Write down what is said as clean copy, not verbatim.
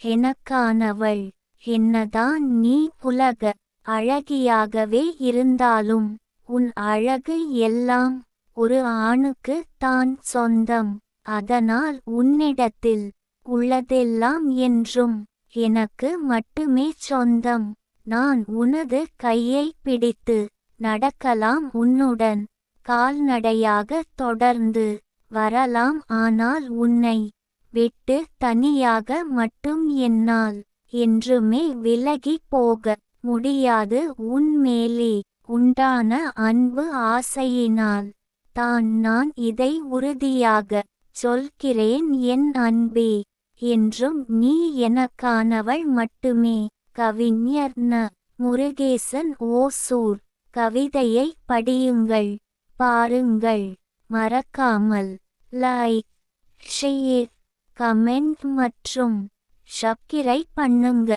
எனக்கானவள். என்னதான் நீ உலக அழகியாகவே இருந்தாலும் உன் அழகு எல்லாம் ஒரு ஆணுக்கு தான் சொந்தம். அதனால் உன்னிடத்தில் உள்ளதெல்லாம் என்றும் எனக்கு மட்டுமே சொந்தம். நான் உனது கையை பிடித்து நடக்கலாம், உன்னுடன் கால்நடையாக தொடர்ந்து வரலாம். ஆனால் உன்னை விட்டு தனியாக மட்டும் என்னால் என்றுமே விலகி போக முடியாது. உன் மேலே உண்டான அன்பு ஆசையினால் தான் நான் இதை உறுதியாக சொல்கிறேன் என் அன்பே. என்றும் நீ எனக்கானவள் மட்டுமே. கவிஞர் ந. முருகேசன், ஓசூர். கவிதையை படியுங்கள், பாருங்கள். மறக்காமல் லைக், ஷேர், கமெண்ட் மற்றும் சப்ஸ்கிரைப் பண்ணுங்க.